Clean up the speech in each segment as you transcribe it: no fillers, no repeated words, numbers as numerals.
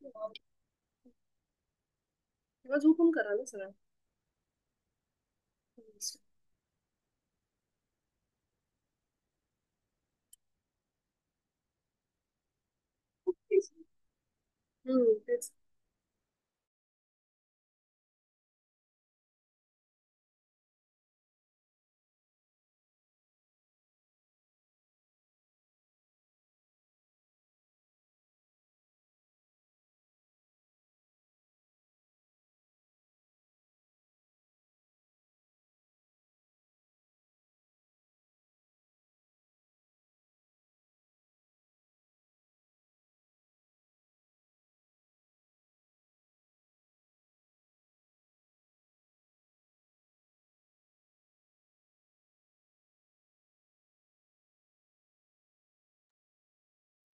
तेव्हा झोपून करा ना सगळं. तेच.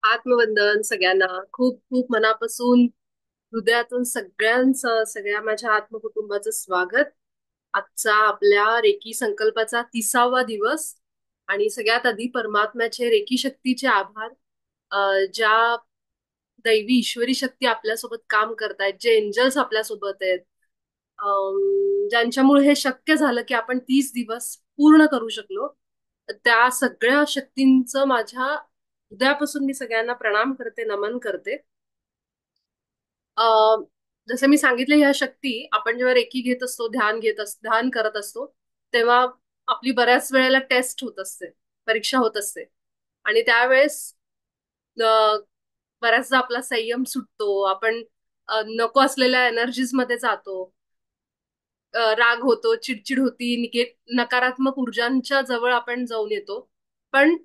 आत्मवंदन सगळ्यांना, खूप खूप मनापासून, हृदयातून सगळ्यांचं, सगळ्या माझ्या आत्मकुटुंबाचं स्वागत. आजचा आपल्या रेकी संकल्पाचा 30वा दिवस. आणि सगळ्यात आधी परमात्म्याचे, रेकी शक्तीचे आभार. ज्या दैवी ईश्वरी शक्ती आपल्यासोबत काम करतायत, जे एंजल्स आपल्यासोबत आहेत, ज्यांच्यामुळे हे शक्य झालं की आपण 30 दिवस पूर्ण करू शकलो, त्या सगळ्या शक्तींचं माझ्या हृदयापासून मी सगळ्यांना प्रणाम करते, नमन करते. अं, जसं मी सांगितलं, ह्या शक्ती आपण जेव्हा रेकी घेत असतो, ध्यान करत असतो, तेव्हा आपली बऱ्याच वेळेला टेस्ट होत असते, परीक्षा होत असते. आणि त्यावेळेस अं, बऱ्याचदा आपला संयम सुटतो, आपण नको असलेल्या एनर्जीज मध्ये जातो, राग होतो, चिडचिड होती, नकारात्मक ऊर्जांच्या जवळ आपण जाऊन येतो. पण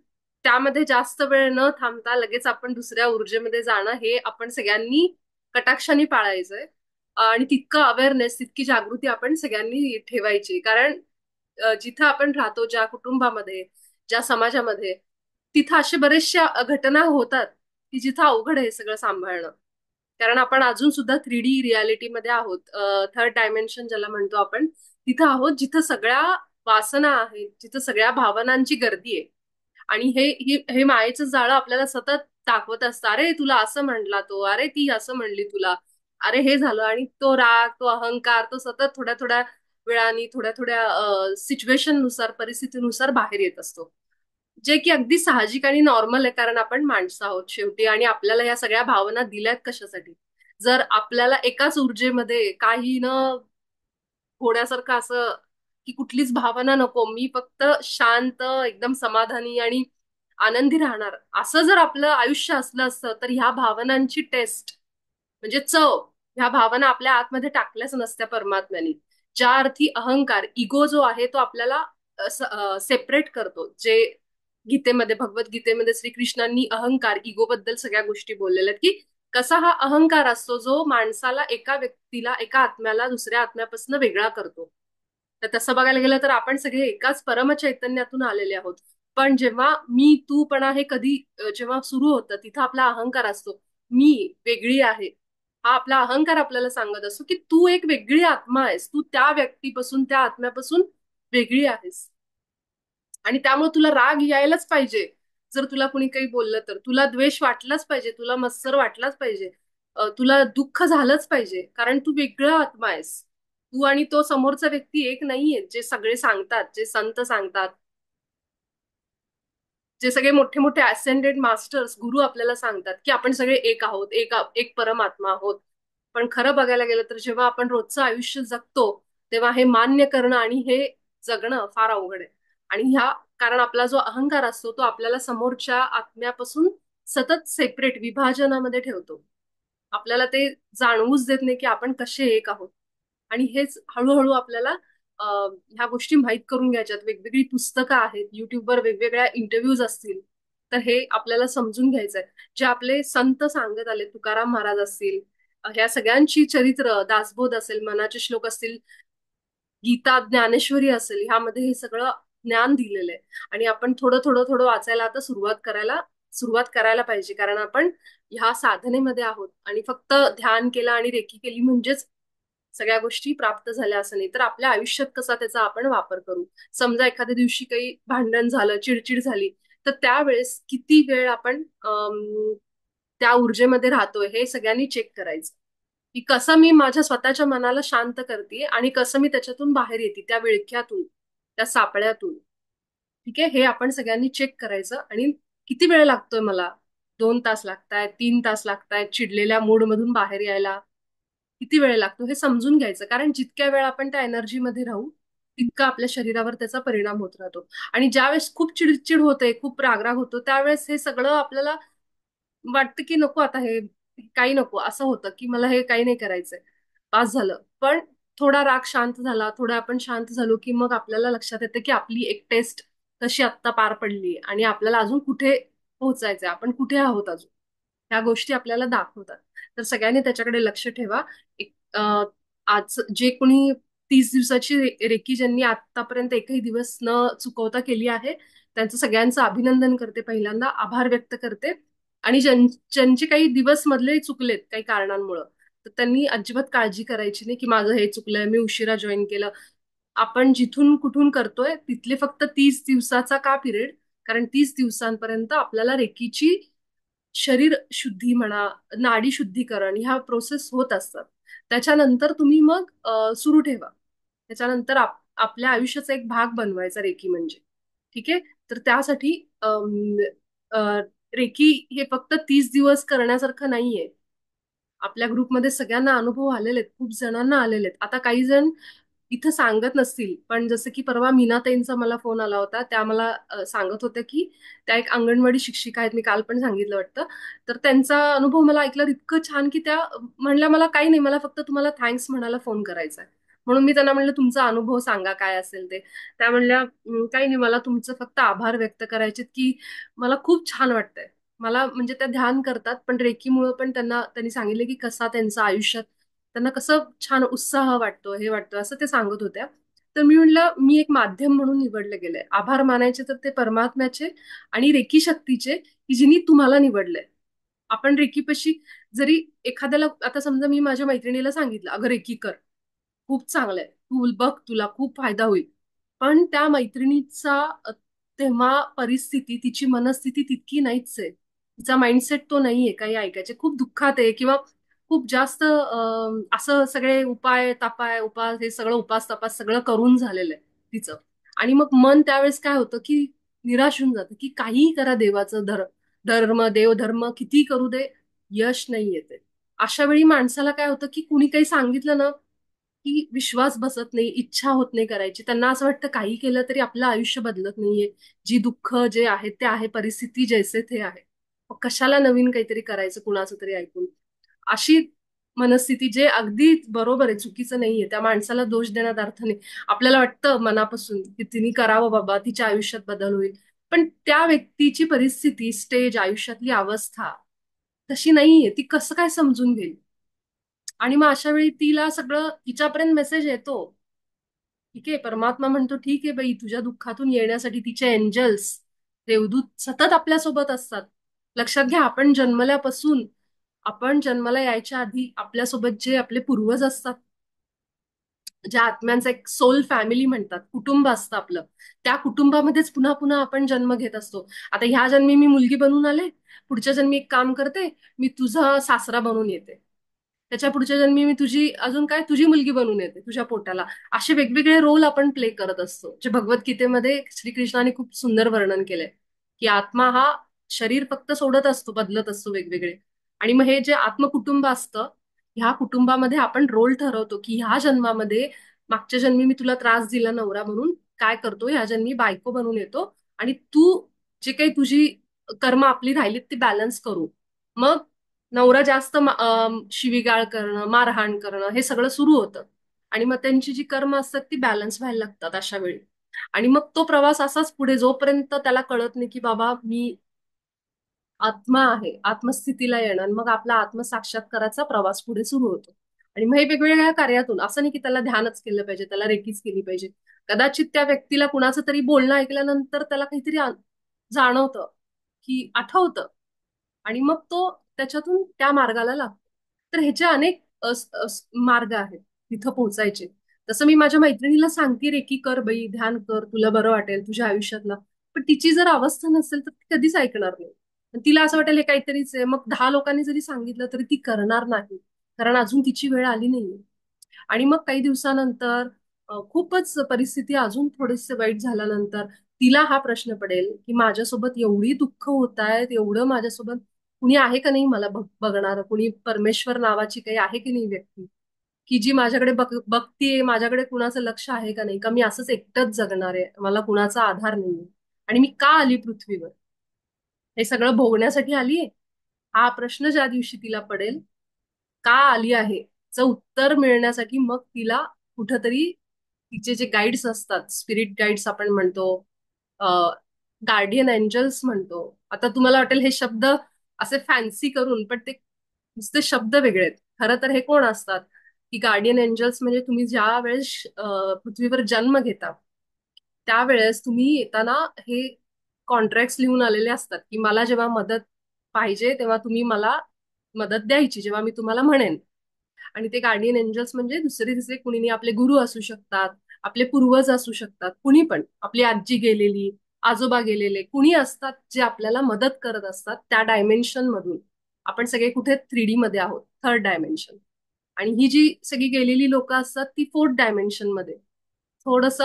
त्यामध्ये जास्त वेळ न थांबता लगेच आपण दुसऱ्या ऊर्जेमध्ये जाणं, हे आपण सगळ्यांनी कटाक्षाने पाळायचंय. आणि तितकं अवेअरनेस, तितकी जागृती आपण सगळ्यांनी ठेवायची. कारण जिथं आपण राहतो, ज्या कुटुंबामध्ये, ज्या समाजामध्ये, तिथं असे बरेचशा घटना होतात की जिथं अवघड आहे सगळं सांभाळणं. कारण आपण अजून सुद्धा 3D रियालिटीमध्ये आहोत, थर्ड डायमेन्शन ज्याला म्हणतो आपण, तिथं आहोत, जिथं सगळ्या वासना आहेत, जिथं सगळ्या भावनांची गर्दी आहे. आणि हे मायेचं जाळं आपल्याला सतत दाखवत असतं, अरे तुला असं म्हणला तो, अरे ती असं म्हणली तुला, अरे हे झालं. आणि तो राग, तो अहंकार, तो सतत थोड्या थोड्या वेळाने, थोड्या थोड्या सिच्युएशन नुसार, परिस्थितीनुसार बाहेर येत असतो. जे की अगदी साहजिक आणि नॉर्मल आहे, कारण आपण माणसं आहोत शेवटी. आणि आपल्याला या सगळ्या भावना दिल्यात कशासाठी? जर आपल्याला एकाच ऊर्जेमध्ये काही न होण्यासारखं, असं की कुठलीच भावना नको, मी फक्त शांत, एकदम समाधानी आणि आनंदी राहणार, असं जर आपलं आयुष्य असलं असतं, तर ह्या भावनांची टेस्ट, म्हणजे चव, ह्या भावना आपल्या आतमध्ये टाकल्याच नसत्या परमात्म्याने. ज्या अर्थी अहंकार, इगो जो आहे, तो आपल्याला सेपरेट करतो. जे गीतेमध्ये, भगवद्गीतेमध्ये श्रीकृष्णांनी अहंकार, इगो बद्दल सगळ्या गोष्टी बोललेल्या आहेत, की कसा हा अहंकार असतो जो माणसाला, एका व्यक्तीला, एका आत्म्याला दुसऱ्या आत्म्यापासून वेगळा करतो. तर तसं बघायला गेलं तर आपण सगळे एकाच परमचैतन्यातून आलेले आहोत. पण जेव्हा मी तूपणा हे कधी जेव्हा सुरू होतं, तिथं आपला अहंकार असतो, मी वेगळी आहे. हा आपला अहंकार आपल्याला सांगत असतो की तू एक वेगळी आत्मा आहेस, तू त्या व्यक्तीपासून, त्या आत्म्यापासून वेगळी आहेस. आणि त्यामुळे तुला राग यायलाच पाहिजे. जर तुला कुणी काही बोललं तर तुला द्वेष वाटलाच पाहिजे, तुला मत्सर वाटलाच पाहिजे, तुला दुःख झालंच पाहिजे, कारण तू वेगळा आत्मा आहेस. तू आणि तो समोरचा व्यक्ती एक नाहीये, जे सगळे सांगतात, जे संत सांगतात, जे सगळे मोठे मोठे असेंडेड मास्टर्स, गुरु आपल्याला सांगतात की आपण सगळे एक आहोत, एक परमात्मा आहोत. पण खरं बघायला गेलं तर जेव्हा आपण रोजचं आयुष्य जगतो, तेव्हा हे मान्य करणं आणि हे जगणं फार अवघड आहे. आणि कारण आपला जो अहंकार असतो, तो आपल्याला समोरच्या आत्म्यापासून सतत सेपरेट, विभाजनामध्ये ठेवतो. आपल्याला ते जाणवूच देत नाही की आपण कसे एक आहोत. आणि हेच हळूहळू आपल्याला ह्या गोष्टी माहीत करून घ्यायच्यात. वेगवेगळी पुस्तकं आहेत, युट्यूबवर वेगवेगळ्या इंटरव्ह्यूज असतील, तर हे आपल्याला समजून घ्यायचंय. जे आपले संत सांगत आले, तुकाराम महाराज असतील, ह्या सगळ्यांची चरित्र, दासबोध असेल, मनाचे श्लोक असतील, गीता, ज्ञानेश्वरी असेल, ह्यामध्ये हे सगळं ज्ञान दिलेलं आहे. आणि आपण थोडं थोडं थोडं वाचायला आता सुरुवात करायला पाहिजे. कारण आपण ह्या साधनेमध्ये आहोत, आणि फक्त ध्यान केलं आणि रेकी केली म्हणजेच सगळ्या गोष्टी प्राप्त झाल्या असं नाही. तर आपल्या आयुष्यात कसा त्याचा आपण वापर करू. समजा एखाद्या दिवशी काही भांडण झालं, चिडचिड झाली, तर त्यावेळेस किती वेळ आपण त्या ऊर्जेमध्ये राहतोय हे सगळ्यांनी चेक करायचं, की कसं मी माझ्या स्वतःच्या मनाला शांत करते आणि कसं मी त्याच्यातून बाहेर येते, त्या विळख्यातून, त्या सापळ्यातून. ठीक आहे, हे आपण सगळ्यांनी चेक करायचं. आणि किती वेळ लागतोय मला, 2 तास लागतायत, 3 तास लागतायत चिडलेल्या मूड मधून बाहेर यायला, किती वेळ लागतो हे समजून घ्यायचं. कारण जितक्या वेळ आपण त्या एनर्जीमध्ये राहू तितका आपल्या शरीरावर त्याचा परिणाम होत राहतो. आणि ज्यावेळेस खूप चिडचिड होते, खूप रागराग होतो, त्यावेळेस हे सगळं आपल्याला वाटतं की नको आता हे, काही नको, असं होतं की मला हे काही नाही करायचंय, पास झालं. पण थोडा राग शांत झाला, थोडा आपण शांत झालो की मग आपल्याला लक्षात येतं की आपली एक टेस्ट कशी आत्ता पार पडली आणि आपल्याला अजून कुठे पोहोचायचंय, आपण कुठे आहोत अजून, ह्या गोष्टी आपल्याला दाखवतात. तर सगळ्यांनी त्याच्याकडे लक्ष ठेवा. एक आज जे कोणी 30 दिवसाची रेकी ज्यांनी आतापर्यंत एकही दिवस न चुकवता केली आहे, त्यांचं सगळ्यांचं अभिनंदन करते, पहिल्यांदा आभार व्यक्त करते. आणि ज्यांचे काही दिवस मधले चुकलेत काही कारणांमुळं, तर त्यांनी अजिबात काळजी करायची नाही की माझं हे चुकलंय, मी उशिरा जॉईन केलं. आपण जिथून कुठून करतोय तिथले फक्त 30 दिवसाचा का पिरियड, कारण 30 दिवसांपर्यंत आपल्याला रेकीची शरीर शुद्धी म्हणा, नाडी शुद्धीकरण ह्या प्रोसेस होत असतात. त्याच्यानंतर तुम्ही मग सुरू ठेवा. त्याच्यानंतर आपल्या आयुष्याचा एक भाग बनवायचा रेकी म्हणजे. ठीक आहे. तर त्यासाठी अम, अ, रेकी हे फक्त 30 दिवस करण्यासारखं नाहीये. आपल्या ग्रुपमध्ये सगळ्यांना अनुभव आलेले आहेत, खूप जणांना आलेले आहेत. आता काही जण इथं सांगत नसतील, पण जसं की परवा मीनाताईंचा मला फोन आला होता, त्या मला सांगत होत्या की त्या एक अंगणवाडी शिक्षिका आहेत, मी काल पण सांगितलं वाटतं. तर त्यांचा अनुभव मला ऐकल्यावर इतकं छान की त्या म्हणल्या मला काही नाही, मला फक्त तुम्हाला थँक्स म्हणायला फोन करायचा आहे. म्हणून मी त्यांना म्हणलं तुमचा अनुभव सांगा काय असेल ते. त्या म्हणल्या काही नाही, मला तुमचं फक्त आभार व्यक्त करायचे की मला खूप छान वाटतंय. मला म्हणजे त्या ध्यान करतात, पण रेकीमुळे पण त्यांनी सांगितले की कसा त्यांचा आयुष्यात त्यांना कसं छान उत्साह वाटतो, हे वाटतं, असं ते सांगत होत्या. तर मी म्हणलं मी एक माध्यम म्हणून निवडले गेले. आभार मानायचे तर ते परमात्म्याचे आणि रेकी शक्तीचे की जिनी तुम्हाला निवडलंय. आपण रेकीपाशी जरी एखाद्याला, आता समजा मी माझ्या मैत्रिणीला सांगितलं अगं रेकी कर, खूप चांगलंय, तू बघ तुला खूप फायदा होईल. पण त्या मैत्रिणीचा तेव्हा परिस्थिती, तिची मनस्थिती तितकी नाहीच आहे, तिचा माइंडसेट तो नाहीये काही ऐकायचे, खूप दुःखात आहे किंवा खूप जास्त असं सगळे उपाय तापाय उपास हे सगळं उपास तपास सगळं करून झालेलं आहे तिचं. आणि मग मन त्यावेळेस काय होतं की निराश होऊन जातं की काहीही करा देवाचं धर्म देवधर्म किती करू दे, यश नाही येते. अशा वेळी माणसाला काय होतं की कुणी काही सांगितलं ना की विश्वास बसत नाही, इच्छा होत नाही करायची. त्यांना असं वाटतं काही केलं तरी आपलं आयुष्य बदलत नाहीये, जी दुःख जे आहे ते आहे, परिस्थिती जैसे ते आहे, मग कशाला नवीन काहीतरी करायचं कुणाचं तरी ऐकून. अशी मनस्थिती, जे अगदी बरोबर आहे, चुकीचं नाहीये, त्या माणसाला दोष देण्यात अर्थ नाही. आपल्याला वाटतं मनापासून की तिने करावं बाबा, तिच्या आयुष्यात बदल होईल. पण त्या व्यक्तीची परिस्थिती, स्टेज, आयुष्यातली अवस्था तशी नाहीये, ती कसं काय समजून घेईल. आणि मग अशा वेळी तिला सगळं तिच्यापर्यंत मेसेज येतो. ठीक आहे, परमात्मा म्हणतो ठीक आहे बाई, तुझ्या दुःखातून येण्यासाठी तिचे एंजल्स, देवदूत सतत आपल्यासोबत असतात. लक्षात घ्या, आपण जन्माला यायच्या आधी आपल्यासोबत जे आपले पूर्वज असतात, ज्या आत्म्यांचा एक सोल फॅमिली म्हणतात, कुटुंब असतं आपलं, त्या कुटुंबामध्येच पुन्हा पुन्हा आपण जन्म घेत असतो. आता ह्या जन्मी मी मुलगी बनून आले, पुढच्या जन्मी एक काम करते, मी तुझा सासरा बनून येते, त्याच्या पुढच्या जन्मी मी तुझी अजून काय तुझी मुलगी बनून येते तुझ्या पोटाला. असे वेगवेगळे रोल आपण प्ले करत असतो, जे भगवद्गीतेमध्ये श्रीकृष्णाने खूप सुंदर वर्णन केलंय की आत्मा हा शरीर फक्त सोडत असतो, बदलत असतो वेगवेगळे. आणि मग हे जे आत्मकुटुंब असतं, ह्या कुटुंबामध्ये आपण रोल ठरवतो की ह्या जन्मामध्ये, मागच्या जन्मी मी तुला त्रास दिला नवरा म्हणून, काय करतो ह्या जन्मी बायको बनून येतो आणि तू जे काही तुझी कर्म आपली राहिलीत ती बॅलन्स करू. मग नवरा जास्त शिवीगाळ करणं, मारहाण करणं हे सगळं सुरू होतं. आणि मग त्यांची जी कर्म असतात ती बॅलन्स व्हायला लागतात अशा वेळी. आणि मग तो प्रवास असाच पुढे, जोपर्यंत त्याला कळत नाही की बाबा मी आत्मा आहे, आत्मस्थितीला येणं, मग आपला आत्मसाक्षात्काराचा प्रवास पुढे सुरू होतो. आणि मग हे वेगवेगळ्या कार्यातून, असं नाही की त्याला ध्यानच केलं पाहिजे, त्याला रेकीच केली पाहिजे. कदाचित त्या व्यक्तीला कुणाचं तरी बोलणं ऐकल्यानंतर त्याला काहीतरी जाणवतं, की आठवतं, आणि मग तो त्याच्यातून त्या मार्गाला लागतो. तर ह्याचे अनेक मार्ग आहेत तिथं पोहोचायचे. तसं मी माझ्या मैत्रिणीला सांगते रेकी कर बाई, ध्यान कर, तुला बरं वाटेल तुझ्या आयुष्यातलं. पण तिची जर अवस्था नसेल तर ती कधीच ऐकणार नाही. तिला असं वाटेल हे काहीतरीच आहे, मग 10 लोकांनी जरी सांगितलं तरी ती करणार नाही, कारण अजून तिची वेळ आली नाहीये. आणि मग काही दिवसानंतर खूपच परिस्थिती अजून थोडेसे वाईट झाल्यानंतर तिला हा प्रश्न पडेल की माझ्यासोबत एवढी दुःख होत आहेत, एवढं माझ्यासोबत कुणी आहे का नाही मला बघणार, कुणी परमेश्वर नावाची काही आहे की नाही व्यक्ती की जी माझ्याकडे बघतीये, माझ्याकडे कुणाचं लक्ष आहे का नाही, का मी असंच एकटंच जगणार आहे, मला कुणाचा आधार नाहीये, आणि मी का आली पृथ्वीवर, हे सगळं भोगण्यासाठी आलीये. हा प्रश्न ज्या दिवशी तिला पडेल, का आली आहे, चं उत्तर मिळण्यासाठी मग तिला कुठंतरी तिचे जे गाईड्स असतात, स्पिरिट गाईड्स आपण म्हणतो, गार्डियन एंजल्स म्हणतो. आता तुम्हाला वाटेल हे शब्द असे फॅन्सी करून, पण ते नुसते शब्द वेगळे आहेत. खरं तर हे कोण असतात की गार्डियन एंजल्स, म्हणजे तुम्ही ज्या वेळेस पृथ्वीवर जन्म घेता त्यावेळेस तुम्ही येताना हे कॉन्ट्रॅक्ट लिहून आलेले असतात की मला जेव्हा मदत पाहिजे तेव्हा तुम्ही मला मदत द्यायची, जेव्हा मी तुम्हाला म्हणेन. आणि ते गार्डियन एंजल्स म्हणजे दुसरे तिसरे कुणी नाही, आपले गुरु असू शकतात, आपले पूर्वज असू शकतात, कुणी पण, आपली आजी गेलेली, आजोबा गेलेले, कुणी असतात जे आपल्याला मदत करत असतात त्या डायमेन्शन मधून. आपण सगळे कुठे 3D मध्ये आहोत, थर्ड डायमेन्शन. आणि ही जी सगळी गेलेली लोक असतात ती फोर्थ डायमेन्शन मध्ये. थोडस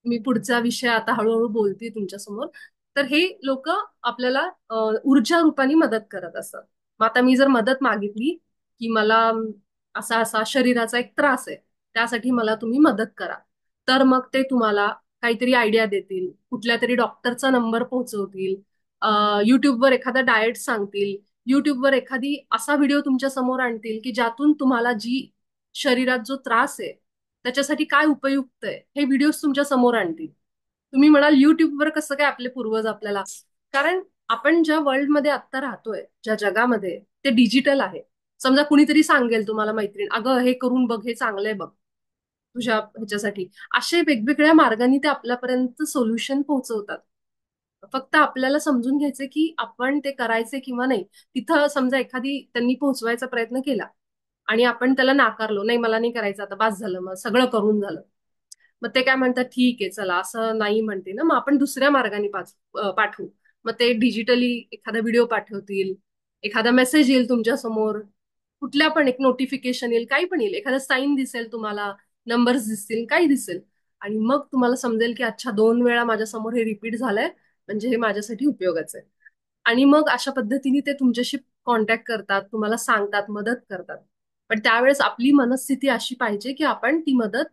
मी पुढचा विषय आता हळूहळू बोलते तुमच्या समोर. तर हे लोक आपल्याला ऊर्जा रूपाने मदत करत असतात. मग आता मी जर मदत मागितली की मला असा असा शरीराचा एक त्रास आहे, त्यासाठी मला तुम्ही मदत करा, तर मग ते तुम्हाला काहीतरी आयडिया देतील, कुठल्या तरी डॉक्टरचा नंबर पोहोचवतील, युट्यूबवर एखादा डाएट सांगतील, युट्यूबवर एखादी असा व्हिडिओ तुमच्या समोर आणतील की ज्यातून तुम्हाला जी शरीरात जो त्रास आहे त्याच्यासाठी काय उपयुक्त आहे हे व्हिडिओज तुमच्या समोर आणतील. तुम्ही म्हणाल युट्यूबवर कसं काय आपले पूर्वज आपल्याला, कारण आपण ज्या वर्ल्डमध्ये आत्ता राहतोय, ज्या जगामध्ये, ते डिजिटल आहे. समजा कुणीतरी सांगेल तुम्हाला, मैत्रीण, अगं हे करून बघ, हे चांगलंय बघ तुझ्या ह्याच्यासाठी, असे वेगवेगळ्या मार्गाने ते आपल्यापर्यंत सोल्युशन पोहोचवतात. फक्त आपल्याला समजून घ्यायचे की आपण ते करायचे किंवा नाही. तिथं समजा एखादी त्यांनी पोहोचवायचा प्रयत्न केला आणि आपण त्याला नाकारलो, नाही मला नाही करायचं आता, बास झालं, मग सगळं करून झालं. मग ते काय म्हणतात, ठीक आहे चला, असं नाही म्हणते ना, मग आपण दुसऱ्या मार्गाने पाठवू. मग ते डिजिटली एखादा व्हिडिओ पाठवतील, एखादा मेसेज येईल तुमच्या समोर, कुठल्या पण एक नोटिफिकेशन येईल, काही पण येईल, एखादा साईन दिसेल तुम्हाला, नंबर्स दिसतील, काही दिसेल. आणि मग तुम्हाला समजेल की अच्छा 2 वेळा माझ्या समोर हे रिपीट झालंय, म्हणजे हे माझ्यासाठी उपयोगाचं आहे. आणि मग अशा पद्धतीने ते तुमच्याशी कॉन्टॅक्ट करतात, तुम्हाला सांगतात, मदत करतात. पण त्यावेळेस आपली मनस्थिती अशी पाहिजे की आपण ती मदत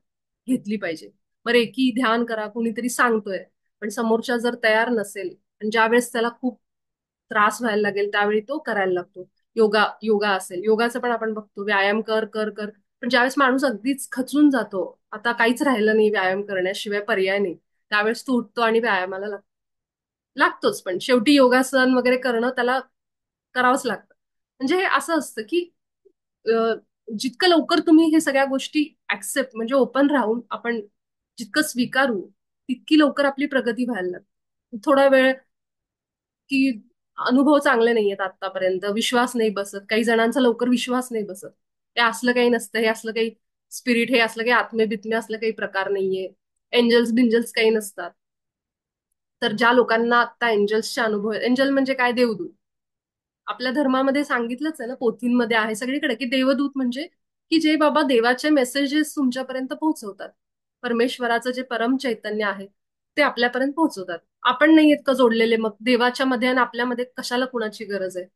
घेतली पाहिजे. बरं, की ध्यान करा, कुणीतरी सांगतोय, पण समोरच्या जर तयार नसेल, आणि ज्यावेळेस त्याला खूप त्रास व्हायला लागेल त्यावेळी तो करायला लागतो. योगा योगा असेल, योगाचं पण आपण बघतो, व्यायाम कर कर कर, पण ज्यावेळेस माणूस अगदीच खचून जातो, आता काहीच राहिलं नाही व्यायाम करण्याशिवाय पर्याय नाही, त्यावेळेस तो उठतो आणि व्यायामाला लागतोच. पण शेवटी योगासन वगैरे करणं त्याला करावंच लागतं. म्हणजे हे असं असतं की अ, जितकं लवकर तुम्ही हे सगळ्या गोष्टी ऍक्सेप्ट, म्हणजे ओपन राहून आपण जितकं स्वीकारू, तितकी लवकर आपली प्रगती व्हायला लागते. थोडा वेळ की अनुभव चांगले नाहीयेत आतापर्यंत, विश्वास नाही बसत, काही जणांचा लवकर विश्वास नाही बसत. हे असलं काही नसतं, हे असलं काही स्पिरिट, हे असलं काही आत्मे बित्मे असलं काही प्रकार नाहीये, एंजल्स बिंजल्स काही नसतात. तर ज्या लोकांना आता एंजल्सचे अनुभव आहेत, एंजल म्हणजे काय, देवदूत. आपल्या धर्मामध्ये सांगितलंच आहे ना, पोथींमध्ये आहे सगळीकडे, की देवदूत म्हणजे की जे बाबा देवाचे मेसेजेस तुमच्यापर्यंत पोहोचवतात, परमेश्वराचं जे परम चैतन्य आहे ते आपल्यापर्यंत पोहोचवतात. आपण नाही आहेत का जोडलेले, मग देवाच्या मध्ये आणि आपल्यामध्ये कशाला कुणाची गरज आहे?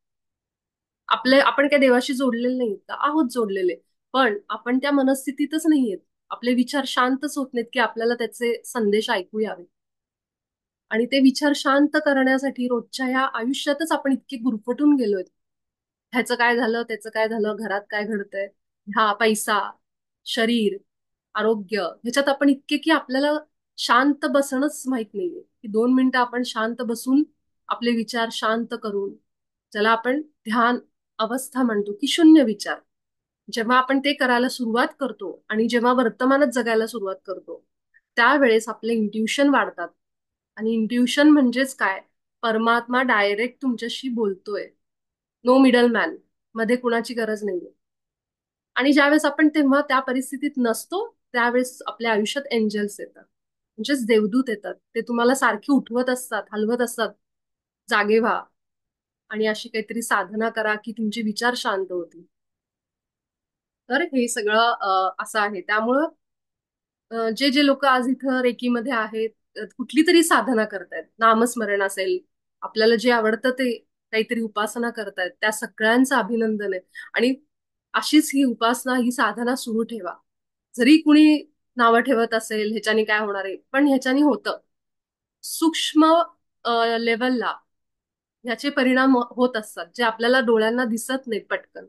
आपण काय देवाशी जोडलेले नाहीत का? आहोत जोडलेले. पण आपण त्या मनस्थितीतच नाहीयेत, आपले विचार शांतच होत नाहीत की आपल्याला त्याचे संदेश ऐकू यावे. आणि ते विचार शांत करण्यासाठी रोजच्या ह्या आयुष्यातच आपण इतके गुरफटून गेलोय. ह्याचं काय झालं, त्याचं काय झालं, घरात काय घडतंय, हा पैसा, शरीर, आरोग्य, ह्याच्यात आपण इतके की आपल्याला शांत बसणंच माहित नाहीये, की 2 मिनिटं आपण शांत बसून आपले विचार शांत करून, ज्याला आपण ध्यान अवस्था म्हणतो की शून्य विचार, जेव्हा आपण ते करायला सुरुवात करतो आणि जेव्हा वर्तमानात जगायला सुरुवात करतो, त्यावेळेस आपले इंट्युशन वाढतात. आणि इंट्युशन म्हणजेच काय, परमात्मा डायरेक्ट तुमच्याशी बोलतोय, नो मिडल मॅन, मध्ये कुणाची गरज नाहीये. आणि ज्यावेळेस आपण तेव्हा त्या परिस्थितीत नसतो, त्यावेळेस आपल्या आयुष्यात एंजल्स येतात, म्हणजेच देवदूत येतात. ते तुम्हाला सारखी उठवत असतात, हलवत असतात, जागे व्हा, आणि अशी काहीतरी साधना करा की तुमचे विचार शांत होतील. तर हे सगळं असं आहे. त्यामुळं जे जे लोक आज इथं रेकीमध्ये आहेत, कुठली तरी साधना करतायत, नामस्मरण असेल, आपल्याला जे आवडतं ते काहीतरी उपासना करतायत, त्या सगळ्यांचं अभिनंदन आहे. आणि अशीच ही उपासना, ही साधना सुरू ठेवा. जरी कुणी नावं ठेवत असेल ह्याच्यानी काय होणार आहे, पण ह्याच्यानी होतं. सूक्ष्म लेवलला ह्याचे परिणाम होत असतात, जे आपल्याला डोळ्यांना दिसत नाहीत पटकन.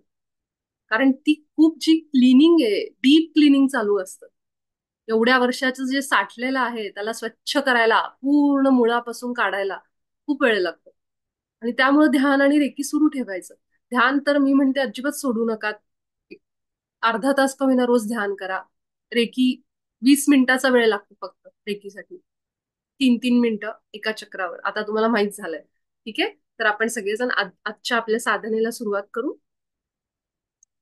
कारण ती खूप जी क्लिनिंग आहे, डीप क्लिनिंग चालू असतं. एवढ्या वर्षाचं जे साठलेलं आहे त्याला स्वच्छ करायला, पूर्ण मुळापासून काढायला खूप वेळ लागतो. आणि त्यामुळे ध्यान आणि रेकी सुरू ठेवायचं. ध्यान तर मी म्हणते अजिबात सोडू नका. एक अर्धा तास का होईना रोज ध्यान करा. रेकी 20 मिनिटाचा वेळ लागतो फक्त रेकीसाठी. 3-3 मिनिटं एका चक्रावर. आता तुम्हाला माहित झालंय. ठीक आहे. तर आपण सगळेजण आजच्या आपल्या साधनेला सुरुवात करू.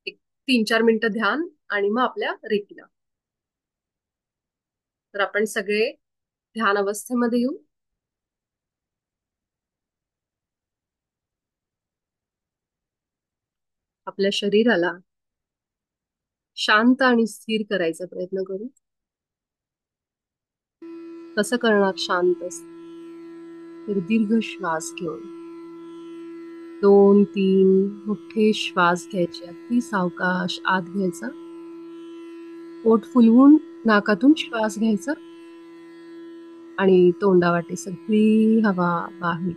एक 3-4 मिनिटं ध्यान आणि मग आपल्या रेकीला. तर आपण सगळे ध्यान अवस्थेमध्ये येऊ. आपल्या शरीराला शांत आणि स्थिर करायचा प्रयत्न करू. कसं करणार शांत? तर दीर्घ श्वास घेऊन 2-3 मोठे श्वास घ्यायचे. अगदी सावकाश आत घ्यायचा. पोट फुलवून नाकातून श्वास घ्यायचा आणि तोंडावाटे सगळी हवा बाहेर.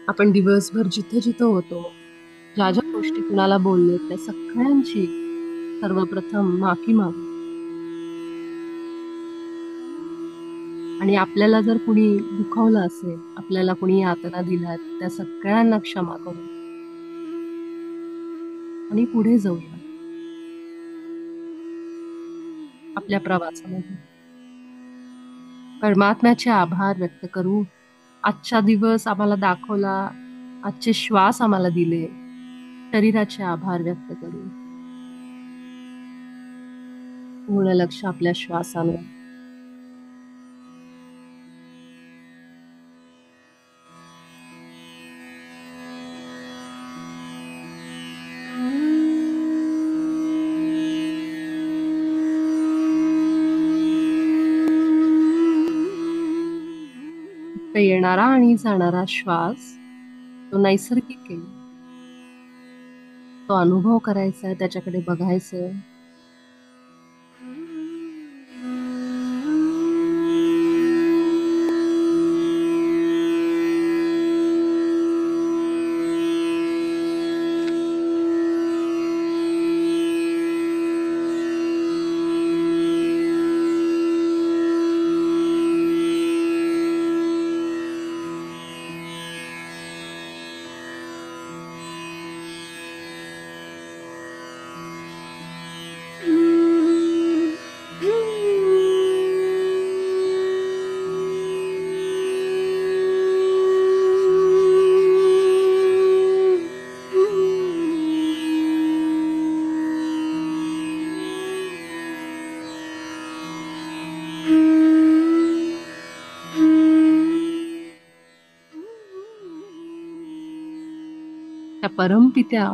आपण दिवसभर जिथं जिथं होतो, ज्या ज्या गोष्टी कुणाला बोलले, त्या सगळ्यांची सर्वप्रथम माफी मागू. आणि आपल्याला जर कुणी दुखावलं असेल, आपल्याला कुणी यातना दिल्यात, त्या सगळ्यांना क्षमा करू आणि पुढे जाऊया आपल्या प्रवासामध्ये. परमात्म्याचे आभार व्यक्त करू. आजचा दिवस आम्हाला दाखवला, आजचे श्वास आम्हाला दिले, शरीराचे आभार व्यक्त करू. पूर्ण लक्ष आपल्या श्वासावर. येणारा आणि जाणारा श्वास तो नैसर्गिक आहे. तो अनुभव करायचा, त्याच्याकडे बघायचं. त्या परमपित्या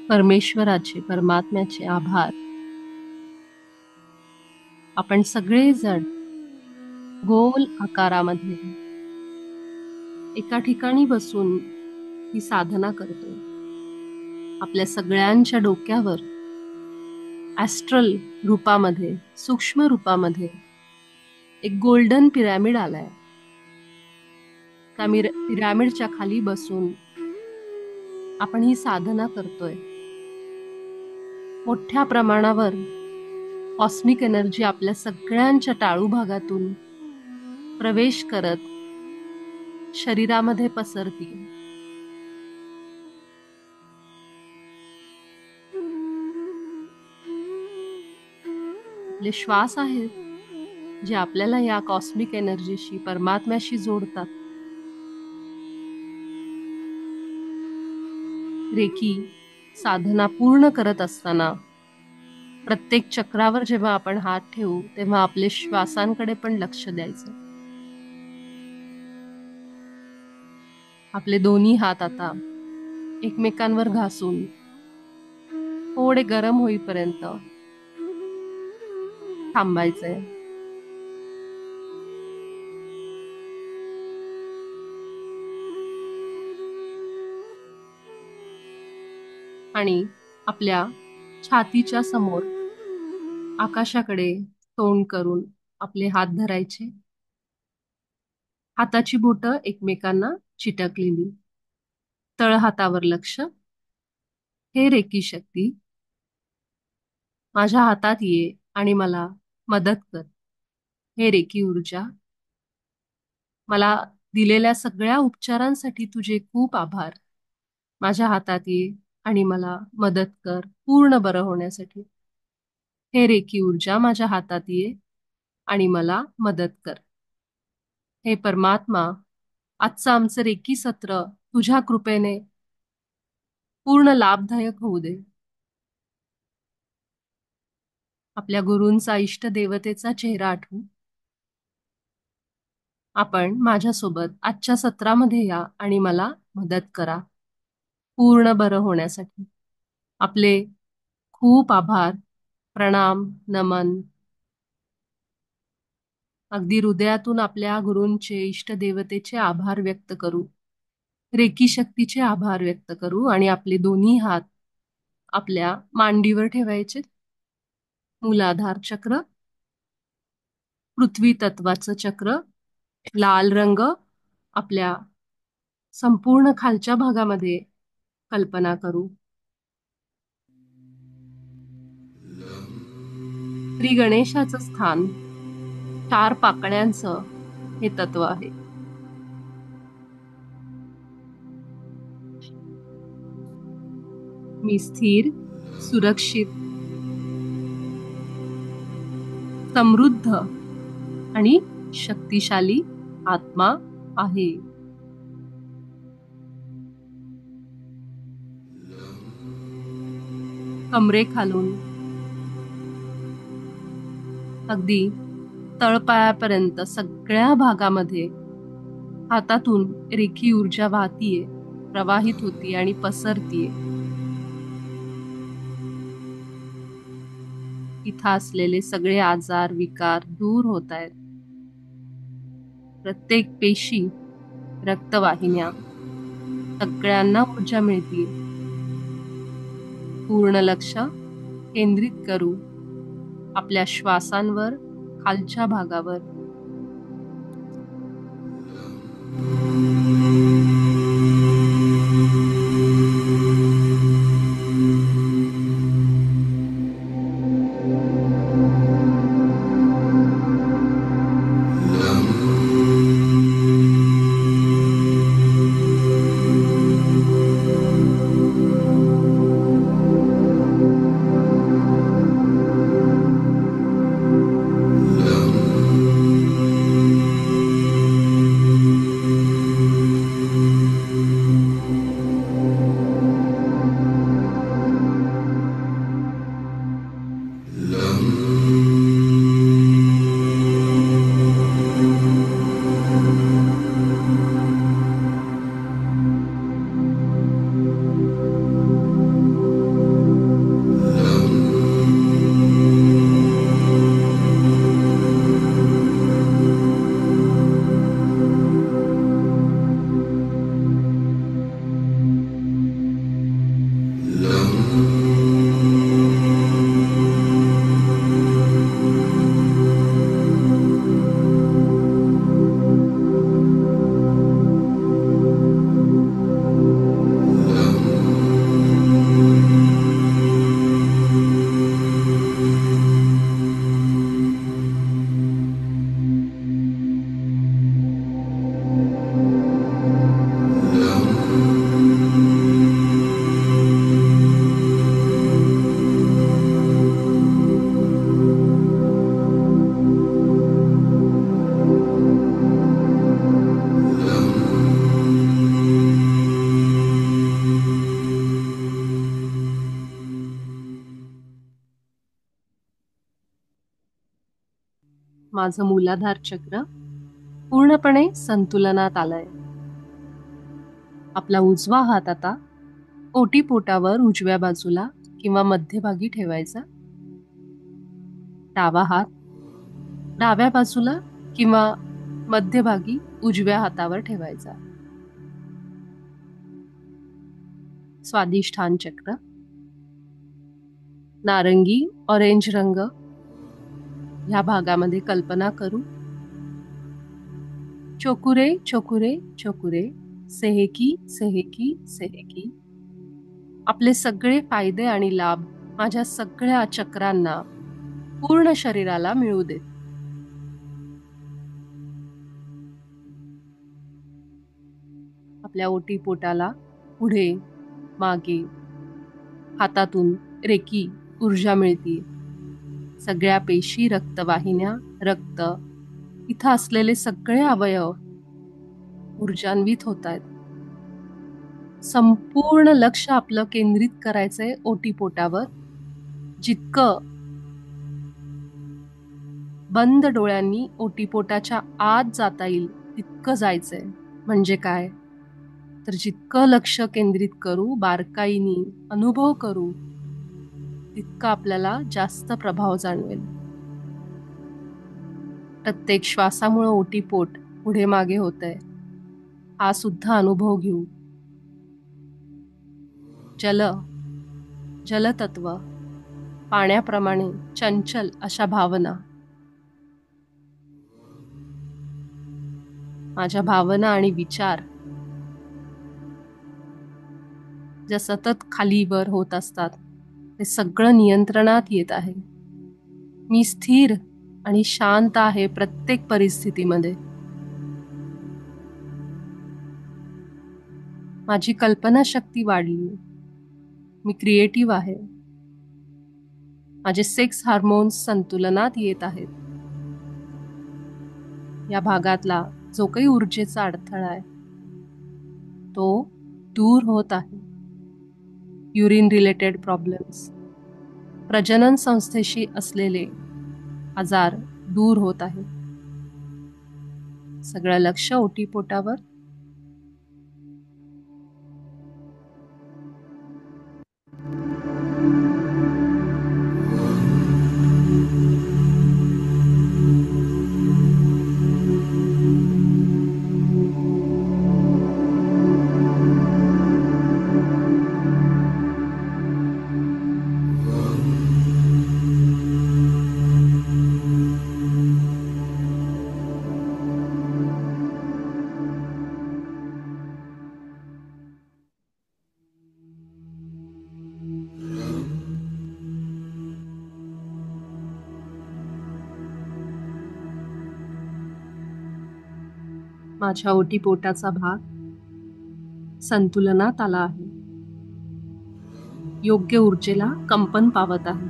परमेश्वराचे, परमात्म्याचे आभार. आपण सगळेजण गोल आकारामध्ये एका ठिकाणी बसून ही साधना करतो. आपल्या सगळ्यांच्या डोक्यावर ॲस्ट्रल रूपामध्ये, सूक्ष्म रूपामध्ये एक गोल्डन पिरॅमिड आलाय. त्या पिरॅमिडच्या खाली बसून आपण ही साधना करतोय. मोठ्या प्रमाणावर कॉस्मिक एनर्जी आपल्या सगळ्यांच्या टाळू भागातून प्रवेश करत शरीरामध्ये पसरती. आपले श्वास आहेत जे आपल्याला या कॉस्मिक एनर्जीशी, परमात्म्याशी जोडतात. रेकी साधना पूर्ण करत असताना प्रत्येक चक्रावर जेव्हा आपण हात ठेवू तेव्हा आपले श्वासांकडे पण लक्ष द्यायचं. आपले दोन्ही हात आता एकमेकांवर घासून थोडे गरम होईपर्यंत थांबायचंय. आणि आपल्या छातीच्या समोर आकाशाकडे तोंड करून आपले हात धरायचे. हाताची बोटं एकमेकांना चिटकलेली. तळहातावर लक्ष. हे रेकी शक्ती माझ्या हातात ये आणि मला मदत कर. हे रेकी ऊर्जा, मला दिलेल्या सगळ्या उपचारांसाठी तुझे खूप आभार. माझ्या हातात ये आणि मला मदत कर पूर्ण बरं होण्यासाठी. हे रेकी ऊर्जा माझ्या हातात ये आणि मला मदत कर. हे परमात्मा, आजचं आमचं रेकी सत्र तुझ्या कृपेने पूर्ण लाभदायक होऊ दे. आपल्या गुरूंचा इष्ट देवतेचा चेहरा आठवू. आपण माझ्यासोबत आजच्या सत्रामध्ये या आणि मला मदत करा पूर्ण बरं होण्यासाठी. आपले खूप आभार, प्रणाम, नमन. अगदी हृदयातून आपल्या गुरूंचे इष्ट देवतेचे आभार व्यक्त करू. रेकी शक्तीचे आभार व्यक्त करू आणि आपले दोन्ही हात आपल्या मांडीवर ठेवायचे. मूलाधार चक्र, पृथ्वी तत्वाचं चक्र, लाल रंग आपल्या संपूर्ण खालच्या भागामध्ये कल्पना करू. श्री गणेशाचं स्थान 4 पाकळ्यांचं हे तत्व आहे. मी स्थिर, सुरक्षित, समृद्ध आणि शक्तिशाली आत्मा आहे. कमरेखालून अगदी तळपायापर्यंत सगळ्या भागामध्ये हातातून रेखी ऊर्जा वाहतीये, प्रवाहित होती आणि पसरतीये. इथं असलेले सगळे आजार विकार दूर होत आहेत. प्रत्येक पेशी, रक्तवाहिन्या सगळ्यांना ऊर्जा मिळते. पूर्ण लक्ष केंद्रित करू आपल्या श्वासांवर, खालच्या भागावर. माझं मूलाधार चक्र पूर्णपणे संतुलनात आलंय. आपला उजवा हात आता ओटीपोटावर उजव्या बाजूला किंवा मध्यभागी ठेवायचा. डावा हात डाव्या बाजूला किंवा मध्यभागी उजव्या हातावर ठेवायचा. स्वादिष्ठान चक्र नारंगी ऑरेंज रंग ह्या भागामध्ये कल्पना करू. चोकुरे चोकुरे चोकुरे, सेहेकी सेहेकी सेहेकी. आपले सगळे फायदे आणि लाभ माझ्या सगळ्या चक्रांना, पूर्ण शरीराला मिळू देत. आपल्या ओटीपोटाला पुढे मागे हातातून रेकी ऊर्जा मिळते. सगळ्या पेशी, रक्तवाहिन्या, रक्त, इथं असलेले सगळे अवयव ऊर्जान्वित होत आहेत. संपूर्ण लक्ष आपलं केंद्रित करायचंय ओटीपोटावर. जितकं बंद डोळ्यांनी ओटीपोटाच्या आत जाता येईल तितकं जायचंय. म्हणजे काय तर जितकं लक्ष केंद्रित करू, बारकाईनी अनुभव करू, तितका आपल्याला जास्त प्रभाव जाणवेल. प्रत्येक श्वासामुळे ओटीपोट पुढे मागे होतंय, हा सुद्धा अनुभव घेऊ. जलतत्व, पाण्याप्रमाणे चंचल अशा भावना. माझ्या भावना आणि विचार ज्या सतत खाली वर होत असतात ते सगळं नियंत्रणात येत आहे. मी स्थिर आणि शांत आहे प्रत्येक परिस्थितीमध्ये. माझी कल्पनाशक्ती वाढली. मी क्रिएटिव्ह आहे. माझे सेक्स हार्मोन्स संतुलनात येत आहेत. या भागातला जो काही ऊर्जेचा अडथळा आहे तो दूर होत आहे. युरिन रिलेटेड प्रॉब्लेम्स, प्रजनन संस्थेशी असलेले आजार दूर होत आहे. सगळं लक्ष ओटीपोटावर. माझ्या ओटीपोटाचा भाग संतुलनात आला आहे. योग्य ऊर्जेला कंपन पावत आहे.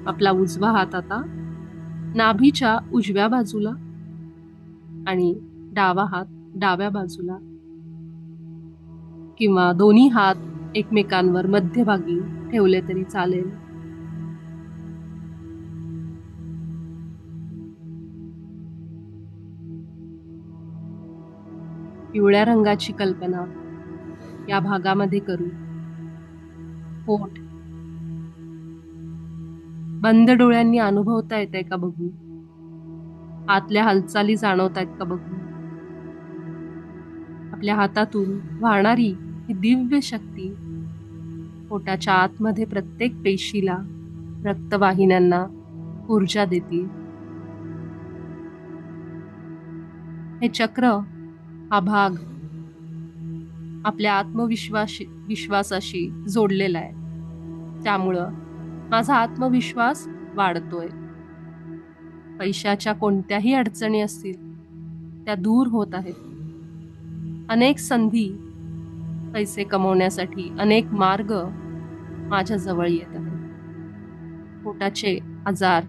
आपला उजवा हात आता नाभीच्या उजव्या बाजूला आणि डावा हात डाव्या बाजूला, किंवा दोन्ही हात एकमेकांवर मध्यभागी ठेवले तरी चालेल. पिवळ्या रंगाची कल्पना या भागामध्ये करू. पोट बंद डोळ्यांनी अनुभवता येतंय का बघू. आतल्या हालचाली जाणवतायत का बघू. आपल्या हातातून वाहणारी ही दिव्य शक्ती पोटाच्या आतमध्ये प्रत्येक पेशीला, रक्तवाहिन्यांना ऊर्जा देते. हे चक्र, हा भाग आपल्या विश्वासाशी जोडलेला आहे. त्यामुळं माझा आत्मविश्वास वाढतोय. पैशाच्या कोणत्याही अडचणी असतील त्या दूर होत आहेत. अनेक संधी, पैसे कमवण्यासाठी अनेक मार्ग माझ्या जवळ येत आहेत. पोटाचे आजार,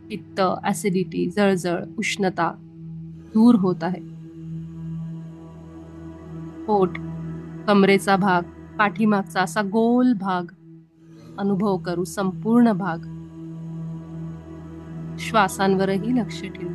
पित्त, ऍसिडिटी, जळजळ, उष्णता दूर होत आहे. पोट, कमरेचा भाग, पाठीमागचा असा गोल भाग अनुभव करू. संपूर्ण भाग श्वासांवरही लक्ष ठेवू.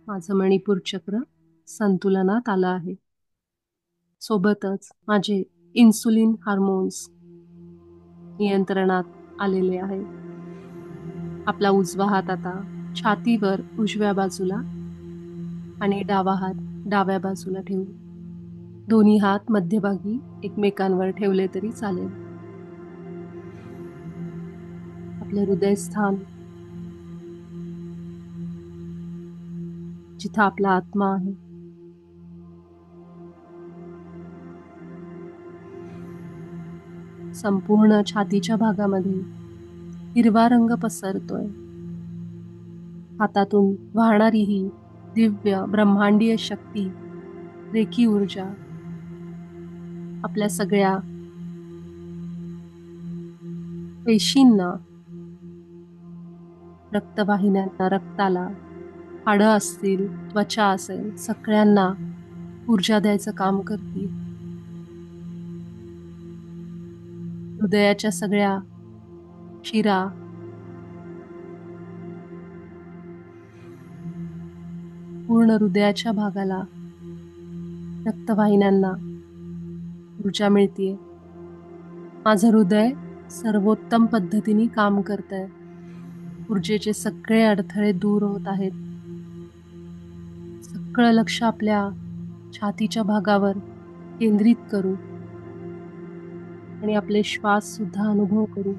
माझं मणिपूर चक्र संतुलनात आलं आहे. सोबतच माझे इन्सुलिन हार्मोन्स नियंत्रणात आलेले आहे. आपला उजवा हात आता छातीवर उजव्या बाजूला आणि डावा हात डाव्या बाजूला ठेवू. दोन्ही हात मध्यभागी एकमेकांवर ठेवले तरी चालेल. आपले हृदयस्थान, जिथं आपला आत्मा आहे, संपूर्ण छातीच्या भागामध्ये हिरवा रंग पसरतोय. हातातून वाहणारी ही दिव्य ब्रह्मांडीय शक्ती, रेखी ऊर्जा आपल्या सगळ्या पेशींना, रक्तवाहिन्यांना, रक्ताला, हाडं असतील, त्वचा असेल, सगळ्यांना ऊर्जा द्यायचं काम करते. हृदयाच्या सगळ्या शिरा, पूर्ण हृदयाच्या भागाला, रक्तवाहिन्यांना ऊर्जा मिळते. माझं हृदय सर्वोत्तम पद्धतीने काम करतंय. ऊर्जेचे सगळे अडथळे दूर होत आहेत. सगळं लक्ष आपल्या छातीच्या भागावर केंद्रित करू आणि आपले श्वास सुद्धा अनुभव करू.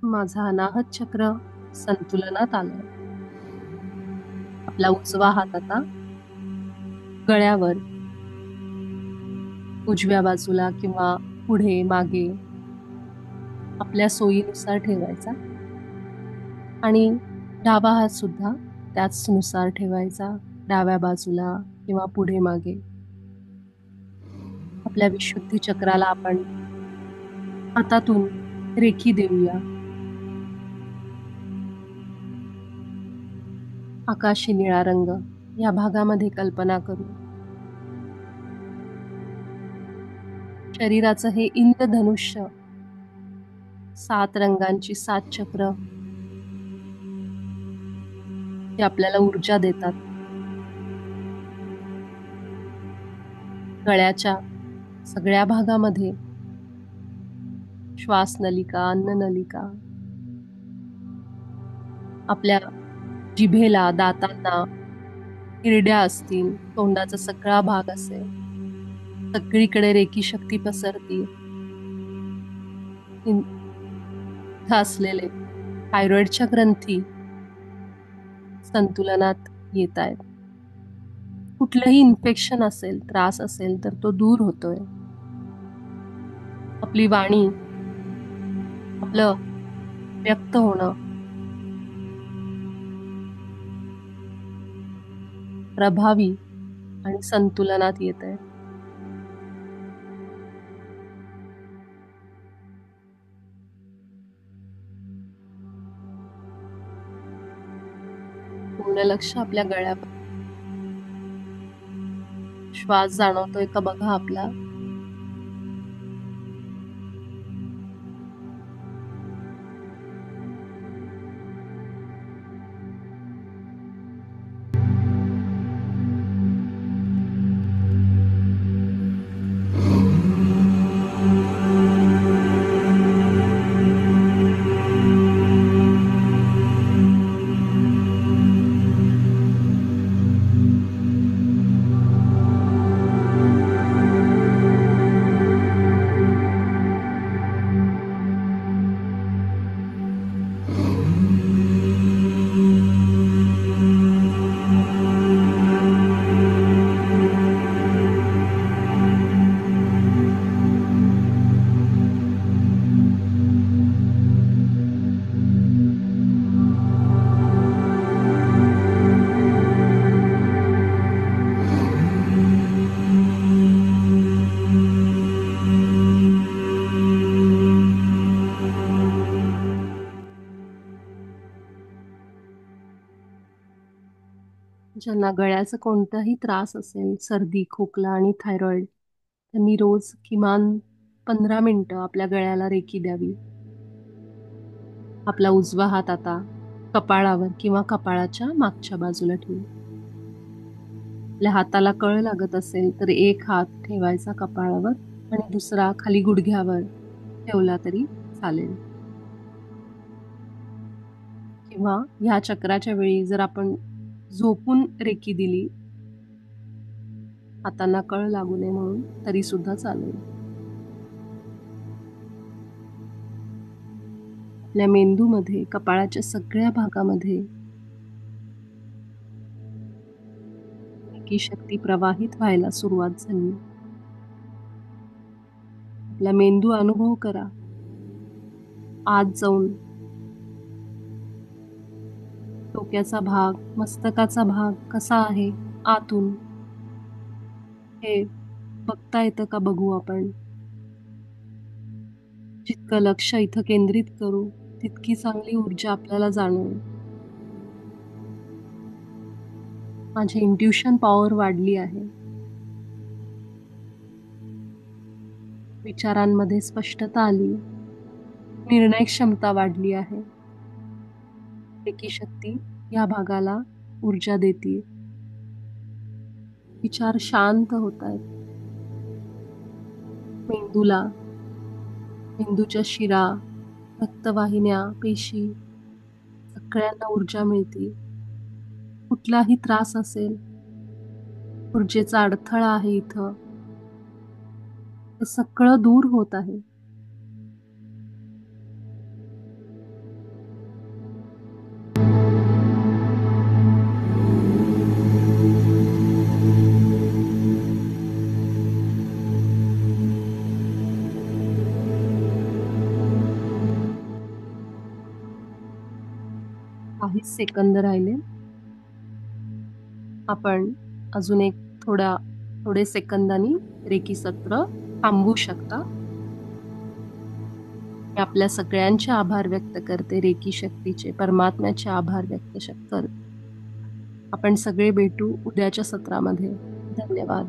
माझा अनाहत चक्र संतुलनात आलं. आपला उजवा हात आता गळ्यावर उजव्या बाजूला किंवा पुढे मागे आपल्या सोयीनुसार ठेवायचा आणि डावा हात सुद्धा त्याचनुसार ठेवायचा, डाव्या बाजूला किंवा पुढे मागे. आपल्या विशुद्धी चक्राला आपण हातातून रेखी देऊया. आकाशी निळा रंग या भागामध्ये कल्पना करू. शरीराचं हे इंद्रधनुष्य, 7 रंगांची 7 चक्र जे आपल्याला ऊर्जा देतात. गळ्याच्या सगळ्या भागामध्ये श्वासनलिका, अन्ननलिका, आपल्या जिभेला, दातांना, हिरड्या असतील, तोंडाचा सगळा भाग असेल, सगळीकडे रेकी शक्ती पसरती. इथं असलेले थायरॉइडच्या ग्रंथी संतुलनात येत आहेत. कुठलंही इन्फेक्शन असेल, त्रास असेल तर तो दूर होतोय. आपली वाणी, आपलं व्यक्त होणं प्रभावी आणि संतुलनात येत आहे. पूर्ण लक्ष आपल्या गळ्यावर. श्वास जाणवतोय का बघा आपला. ज्यांना गळ्याचा कोणताही त्रास असेल, सर्दी, खोकला आणि थायरॉइड, त्यांनी रोज किमान 15 मिनिटं आपल्या गळ्याला रेकी द्यावी. आपला उजवा हात आता कपाळावर किंवा कपाळाच्या मागच्या बाजूला ठेवू. आपल्या हाताला कळ लागत असेल तर एक हात ठेवायचा कपाळावर आणि दुसरा खाली गुडघ्यावर ठेवला तरी चालेल. किंवा ह्या चक्राच्या वेळी जर आपण झोपून रेकी दिली, हातांना कळ लागू नये म्हणून, तरी सुद्धा चालेल. आपल्या मेंदूमध्ये, कपाळाच्या सगळ्या भागामध्ये रेकी शक्ती प्रवाहित व्हायला सुरुवात झाली. आपला मेंदू अनुभव करा. आत जाऊन डोक्याचा भाग, मस्तकाचा भाग कसा आहे आतून, हे बघता येतं का बघू आपण. जितकं लक्ष इथं केंद्रित करू तितकी चांगली ऊर्जा आपल्याला जाणवेल. माझी इंट्युशन पॉवर वाढली आहे. विचारांमध्ये स्पष्टता आली. निर्णय क्षमता वाढली आहे. रेकी शक्ती या भागाला ऊर्जा देते. विचार शांत होत आहेत. मेंदूला, मेंदूच्या शिरा, रक्तवाहिन्या, पेशी सगळ्यांना ऊर्जा मिळते. कुठलाही त्रास असेल, ऊर्जेचा अडथळा आहे इथं, हे सगळं दूर होत आहे. काही सेकंद राहिले. आपण अजून एक थोडे सेकंदांनी रेकी सत्र थांबवू शकता. मी आपल्या सगळ्यांचे आभार व्यक्त करते. रेकी शक्तीचे, परमात्म्याचे आभार व्यक्त करते. आपण सगळे भेटू उद्याच्या सत्रामध्ये. धन्यवाद.